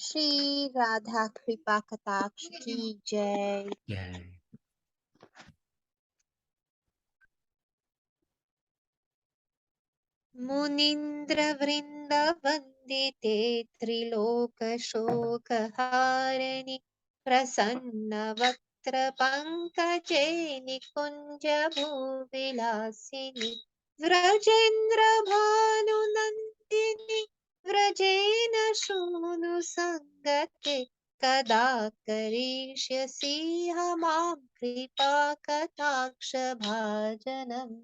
श्री राधा कृपा कटाक्ष की जय। जय। मुनीन्द्र वृंद वंदिते त्रिलोक शोकहारिणि प्रसन्न वक्त्र पंकजे निकुंज भूविलासिनि व्रजेन्द्र भानुनंदिनि व्रजेन शूनु संगते कदा करिष्यसि मां कृपा कटाक्ष भाजनम्।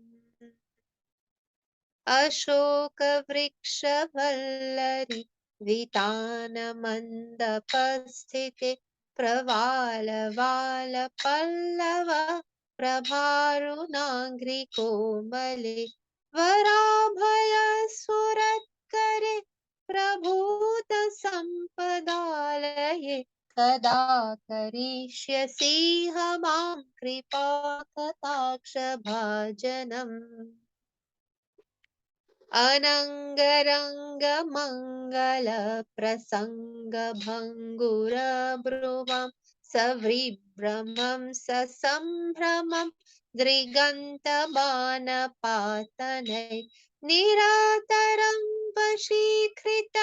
अशोक वृक्ष वल्लरी वितान मंदपस्थिते प्रवाल वाल पल्लव प्रभारुणाग्रि कोमले वराभय सुरत्करे प्रभूत संपदालये कदा करिष्यसि मां कृपा कटाक्ष भाजनम्। अनंगरंग मंगल प्रसंग भंगुर ब्रुवं सविभ्रमं ससंभ्रमं दृगंत बाण पातनै निरातरं वशीकृत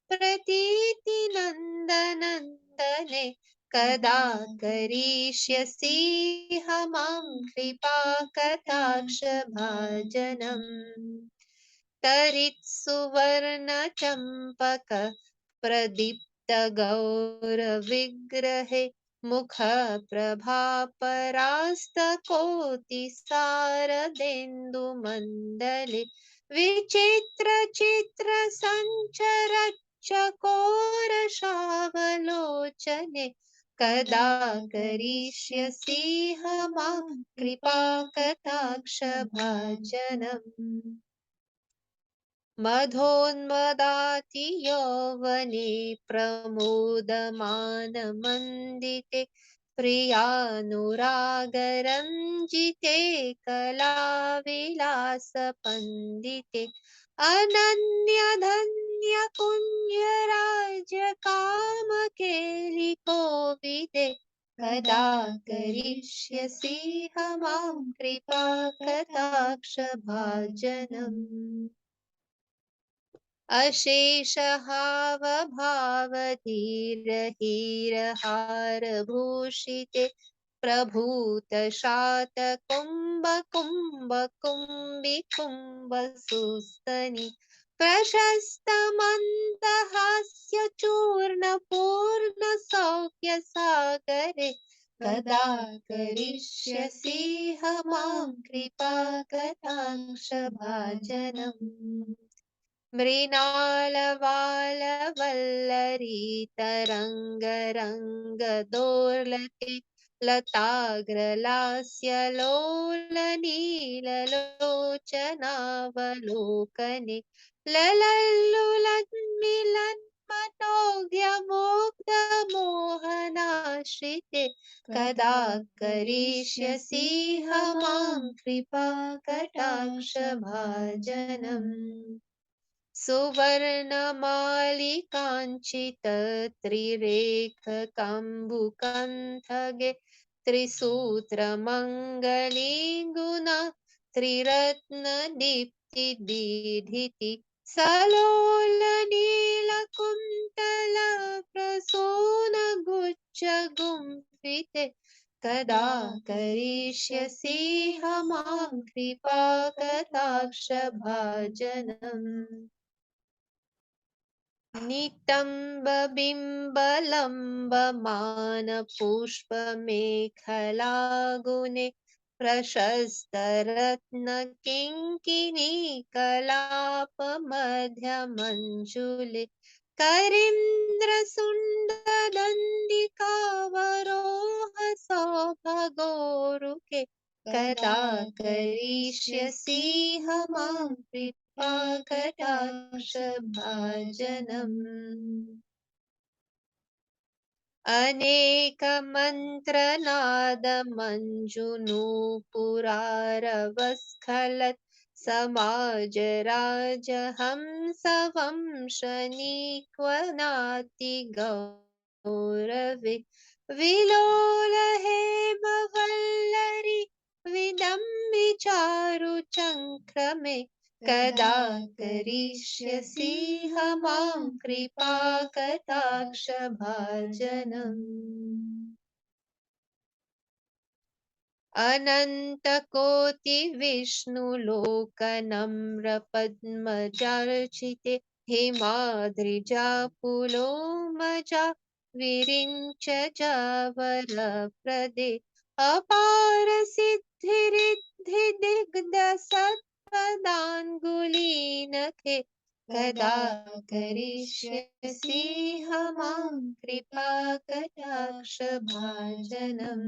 प्रतीति नंदनंदने कदा करिष्यसि मां कृपा कटाक्ष भाजनम्। तरित् सुवर्ण चंपक प्रदीप्त गौर विग्रहे मुख प्रभा परास्त कोटि सारदेन्दु मंडले विचित्र चित्र संचर चकोर शावलोचने कदा करिष्यसि मां कृपा कटाक्ष भाजनम्। मधोन्मदाति यौवने प्रमोदमानमण्डिते प्रियानुरागरञ्जिते कलाविलासपण्डिते अनन्यधन्यकुञ्जराजकामकेलिकोविदे कदा करिष्यसि मां कृपा कटाक्ष भाजनम्। अशेषहावभावधीरहीरहारभूषिते प्रभूत शातकुम्भकुम्भकुम्भिकुम्भसुस्तनि प्रशस्तमन्दहास्य चूर्णपूर्ण सौख्यसागरे कदा करिष्यसि मां कृपा कटाक्ष भाजनम्। मृणालवालवल्लरी तरङ्गरङ्गदोर्लके लताग्रलास्य लोलनीललोचनावलोकने ललल्लुलन्मिलन्मनोज्ञमुग्धमोहनाश्रिते कदा करिष्यसि मां कृपा कटाक्ष भाजनम्। सुवर्णमालिकाञ्चित त्रिरेखकम्बुकण्ठगे त्रिसूत्रमङ्गलीगुना त्रिरत्नदीप्तिदीधिति सलोलनीलकुन्तल प्रसूनगुच्छगुम्फिते कदा करिष्यसि मां कृपा कटाक्ष भाजनम्। नितम्बबिम्बलम्बमानपुष्पमेखलागुने प्रशस्तरत्नकिङ्किणी कलापमध्यमञ्जुले करीन्द्रसुन्दरदण्डिकावरोह सौभगोरुके कदा करिष्यसि मां कृपा कटाक्ष भाजनम्। अनेकमन्त्रनादमञ्जुनूपुरारवस्खलत् समाज राज हंस वंशनीक्वनाति गौरवे विलोल हेम वल्लरी विदम्बि चारु चंक्रमे कदा करिष्यसि मां कृपा कटाक्ष भाजनम् अनन्तकोटि विष्णुलोकनम्र पद्मजार्चिते हिमाद्रिजा पुलोमजा विरिञ्च जावरप्रदे अपार सिद्धिरिद्धि दिग्ध सत्पदाङ्गुलीनखे कदा करिष्यसि मां कृपा कटाक्ष भाजनम्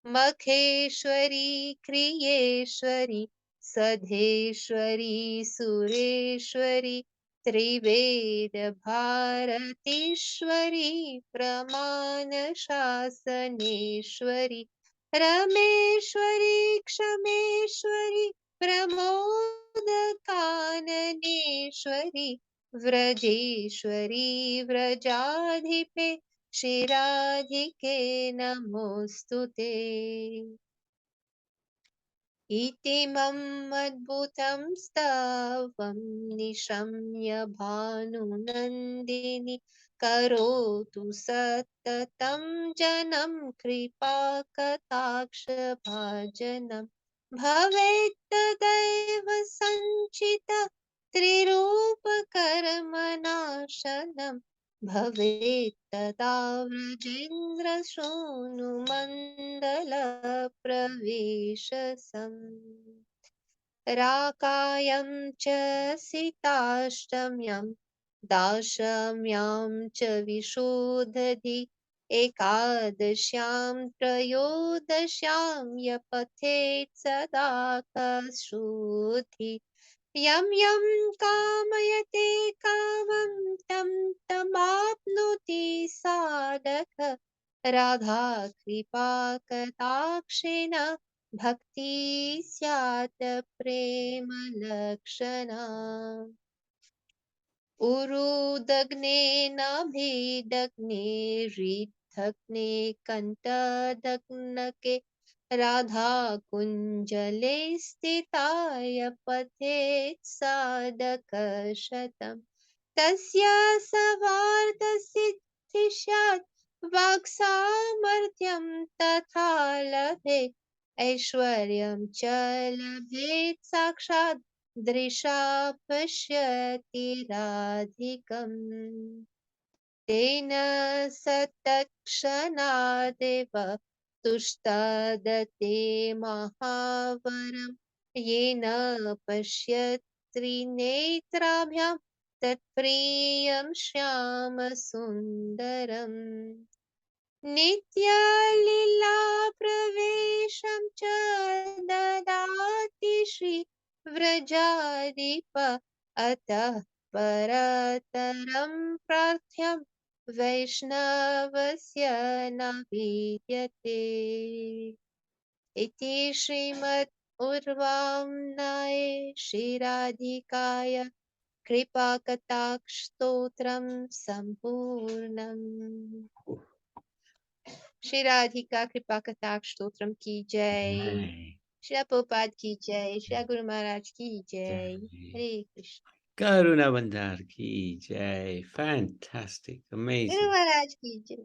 मखेश्वरी क्रियेश्वरी सधेश्वरी सुरेश्वरी त्रिवेद भारतीश्वरी प्रमाण शासनेश्वरी रमेश्वरी क्षमेश्वरी प्रमोद काननेश्वरी व्रजेश्वरी व्रजाधिपे श्रीराधिके नमोस्तुते इतिमम् अद्भुतं स्तवं निशम्य भानुनन्दिनी करोतु सततं जनं कृपाकटाक्ष भाजनं भवेत् तदैव सञ्चित त्रिरूपकर्मनाशनं भवेत् तदा व्रजेन्द्रशूनुमण्डलप्रवेशसम् राकायं च सीताष्टम्यां दाशम्यां च विशोधधि एकादश्यां त्रयोदश्यां य पठेत् सदा कश्रुधि यं यं कामयते कामं तं तमाप्नोति साधक राधा कृपा कटाक्षेण भक्ति स्यात् प्रेम लक्षणा उरुदग्ने नाभिदग्ने हृद्दग्ने कण्ठदग्नके राधा कुञ्जले स्थिताय पठेत् साधकशतम् तस्य सर्वार्थसिद्धिः स्यात् वाक्सामर्थ्यं तथा लभेत् ऐश्वर्यं च लभेत् साक्षात् दृशा पश्यति राधिकम् तेन सतक्षणादेव तुष्टदते महावरं येन पश्यत् त्रिनेत्राभ्यां तत्प्रियं श्यामसुन्दरम् नित्यलीलाप्रवेशं च ददाति श्रीव्रजाधिप अतः परतरं प्रार्थ्यं वैष्णवस्य न विद्यते इति श्रीमद् उर्वाम्नाये श्रीराधिकाय कृपाकटाक्षस्तोत्रं सम्पूर्णम् श्री राधिका कृपा कटाक्ष स्तोत्रम की जय श्री प्रभुपाद की जय श्री गुरु महाराज की जय हरे Krishna Karuna Bhandara ki jai. Fantastic, गुरु amazing. महाराज की जय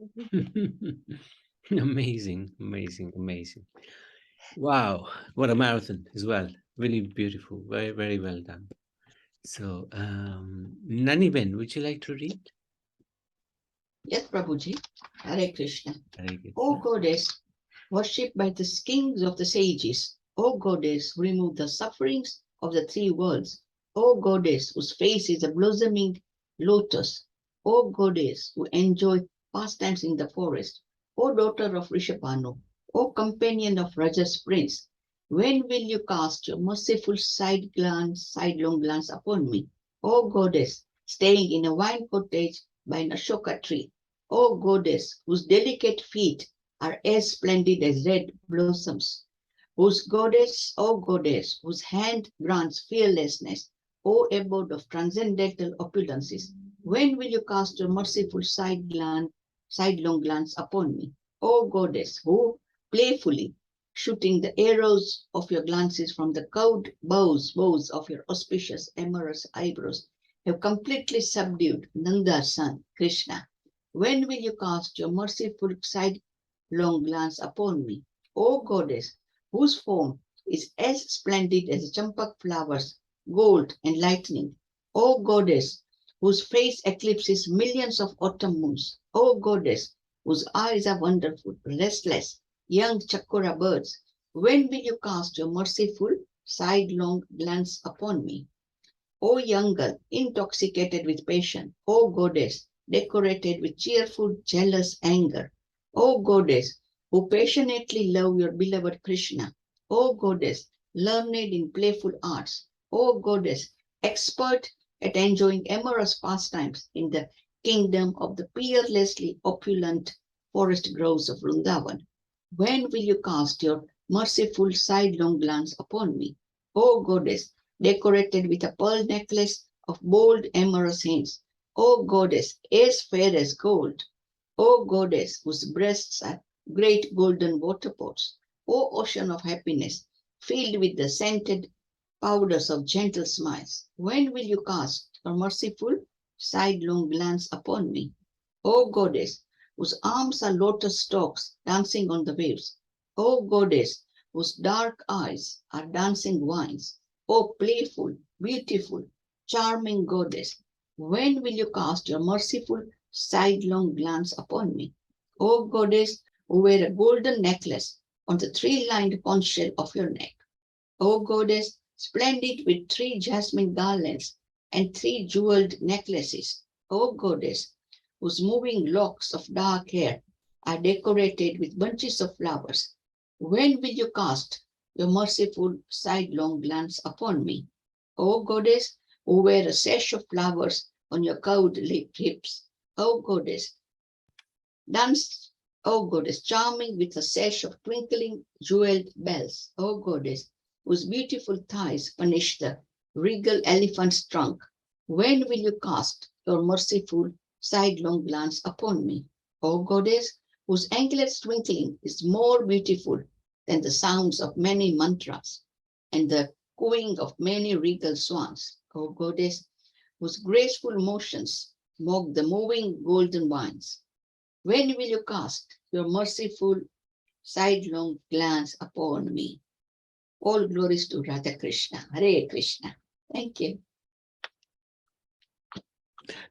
Amazing, amazing, amazing. Wow, what a marathon as well. Really beautiful, very, very well done. So, Nani Ben, would you like to read? Yes, Prabhuji. Hare Krishna. Very good. O Goddess, worshipped by the kings of the sages, O Goddess, who remove the sufferings of the three worlds, O Goddess, whose face is a blossoming lotus, O Goddess, who enjoy pastimes in the forest, O daughter of Rishabhanu, O companion of Raja's prince, when will you cast your merciful sidelong glance upon me? O Goddess, staying in a wine cottage by an Ashoka tree, O Goddess, whose delicate feet are as splendid as red blossoms, whose goddess, whose hand grants fearlessness, O abode of transcendental opulences, when will you cast your merciful sidelong glance upon me? O goddess, who playfully shooting the arrows of your glances from the curved bows of your auspicious amorous eyebrows, have completely subdued Nanda's son, Krishna. When will you cast your merciful sidelong glance upon me? O goddess, whose form is as splendid as champak flowers, gold and lightning. O goddess, whose face eclipses millions of autumn moons. O goddess, whose eyes are wonderful, restless, young chakora birds, when will you cast your merciful sidelong glance upon me? O young girl, intoxicated with passion, O goddess, decorated with cheerful, jealous anger, O goddess, who passionately love your beloved Krishna, O goddess, learned in playful arts, O goddess, expert at enjoying amorous pastimes in the kingdom of the peerlessly opulent forest groves of Vrindavan, when will you cast your merciful sidelong glance upon me? O goddess, decorated with a pearl necklace of bold amorous hints, O goddess, as fair as gold, O goddess, whose breasts are great golden water pots, O ocean of happiness, filled with the scented powders of gentle smiles, when will you cast a merciful sidelong glance upon me? O goddess, whose arms are lotus stalks dancing on the waves, O goddess, whose dark eyes are dancing vines, O playful, beautiful, charming goddess, when will you cast your merciful sidelong glance upon me? O goddess, who wear a golden necklace on the three-lined conch shell of your neck, O goddess, splendid with 3 jasmine garlands and 3 jeweled necklaces, O goddess, whose moving locks of dark hair are decorated with bunches of flowers, when will you cast your merciful sidelong glance upon me? O goddess, who wear a sash of flowers on your curved hips, O goddess, charming with a sash of twinkling jeweled bells, O goddess, whose beautiful thighs furnish the regal elephant's trunk, when will you cast your merciful sidelong glance upon me? O goddess, whose anklets twinkling is more beautiful than the sounds of many mantras and the cooing of many regal swans, O goddess, whose graceful motions mock the moving golden vines, when will you cast your merciful sidelong glance upon me? All glories to Radha Krishna. Hare Krishna. Thank you.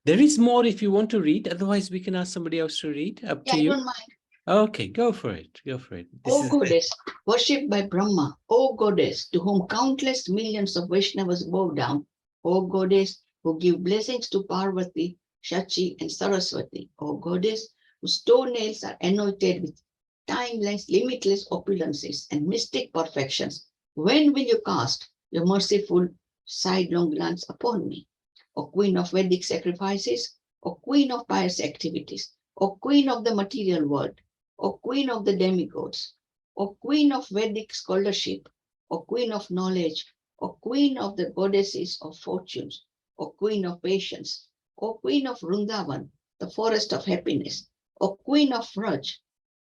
There is more if you want to read. Otherwise, we can ask somebody else to read. Up to you. I don't mind. Okay, go for it. Go for it. O goddess, worshipped by Brahma, O goddess, to whom countless millions of Vaishnavas bow down, O goddess, who give blessings to Parvati, Shachi, and Saraswati, O goddess, whose toenails are anointed with timeless, limitless opulences and mystic perfections, when will you cast your merciful sidelong glance upon me? O queen of Vedic sacrifices, O queen of pious activities, O queen of the material world, O queen of the demigods, O queen of Vedic scholarship, O queen of knowledge, O queen of the goddesses of fortunes, O queen of patience, O queen of Vrindavan, the forest of happiness, O queen of Raj,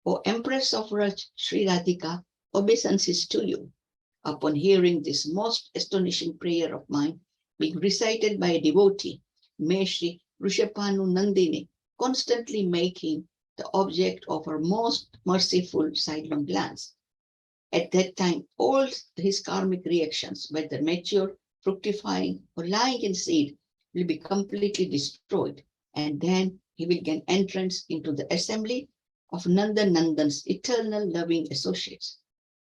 O empress of Raj, Śrī Rādhika, obeisances to you. Upon hearing this most astonishing prayer of mine being recited by a devotee, may Shri Vrishabhanu Nandini constantly make him the object of her most merciful sidelong glance. At that time, all his karmic reactions, whether mature, fructifying, or lying in seed, will be completely destroyed, and then he will gain entrance into the assembly of Nanda Nandan's eternal loving associates.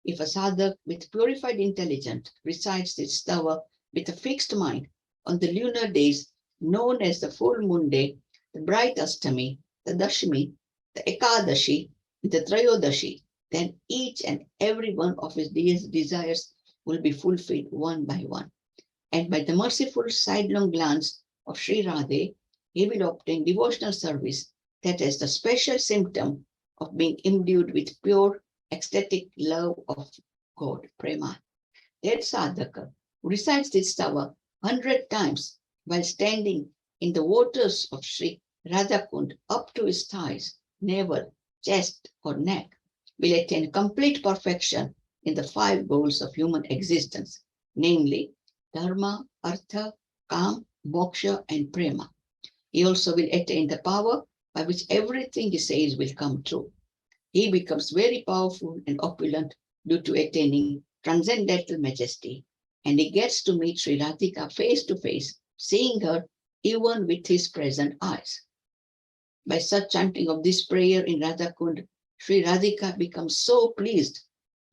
If a sadhak with purified intelligence recites this stava with a fixed mind on the lunar days known as the full moon day, the bright Ashtami, the Dashmi, the Ekadashi, the Trayodashi, then each and every one of his desires will be fulfilled one by one. And by the merciful sidelong glance of Śrī Rādhe, he will obtain devotional service that is the special symptom of being imbued with pure ecstatic love of God, Prema. That sadhaka who recites this stava 100 times while standing in the waters of Śrī Rādhā-kund up to his thighs, navel, chest, or neck, will attain complete perfection in the 5 goals of human existence, namely dharma, artha, kam, moksha, and prema. He also will attain the power by which everything he says will come true. He becomes very powerful and opulent due to attaining transcendental majesty, and he gets to meet Śrī Radhika face to face, seeing her even with his present eyes. By such chanting of this prayer in Radhakund, Śrī Radhika becomes so pleased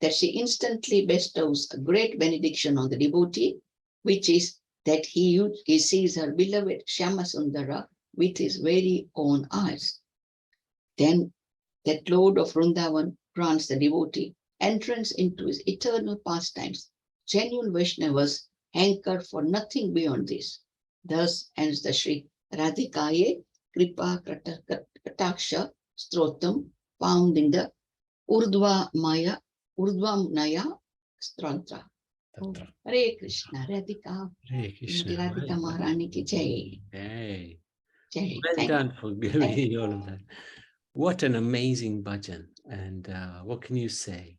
that she instantly bestows a great benediction on the devotee, which is that he sees her beloved Shyama Sundara with his very own eyes. Then that Lord of Vrindavan grants the devotee entrance into his eternal pastimes. Genuine Vaishnavas hanker for nothing beyond this. Thus ends the Śrī Rādhā-kripa kaṭākṣa-stava-rāja found in the Urdhvanaya Stantra. Hare Krishna, Radhika. Hare Krishna. Radhika Maharani ki jai. Hey. Jai. Well done for giving all of that. What an amazing bhajan. And what can you say?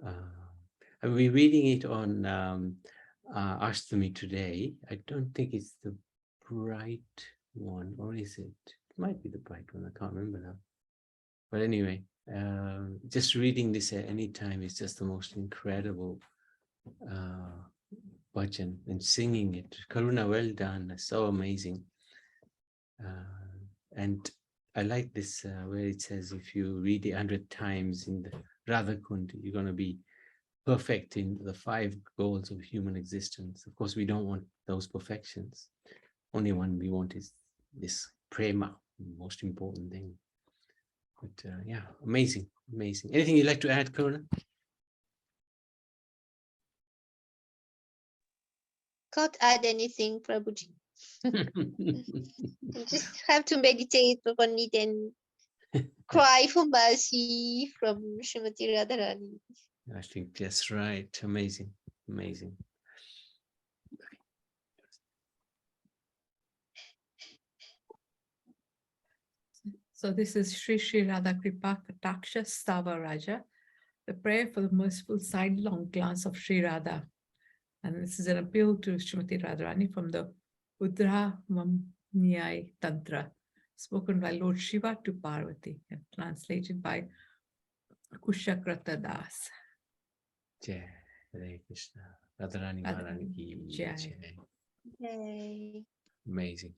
I'll be reading it on Ashtami today. I don't think it's the bright one, or is it? It might be the bright one. I can't remember now. But anyway, just reading this at any time is just the most incredible bhajan, and singing it. Karuna, well done. That's so amazing. And I like this where it says if you read it 100 times in the Radhakund, you're going to be perfect in the 5 goals of human existence. Of course, we don't want those perfections. Only one we want is this prema, the most important thing. But yeah, amazing, amazing. Anything you'd like to add, Karuna? Can't add anything, Prabhuji. You just have to meditate upon it and cry for mercy from Srimati Radharani. I think that's right. Amazing, amazing. So this is Śrī Śrī Rādhā-kripa kaṭākṣa-stava-rāja, the prayer for the merciful sidelong glance of Śrī Radha. And this is an appeal to Srimati Radharani from the Urdhvanaya Tantra, spoken by Lord Shiva to Parvati and translated by Kushakrata Das. Jai, Hare Krishna. Radharani Maharani ki Jai. jai. Yay. Amazing.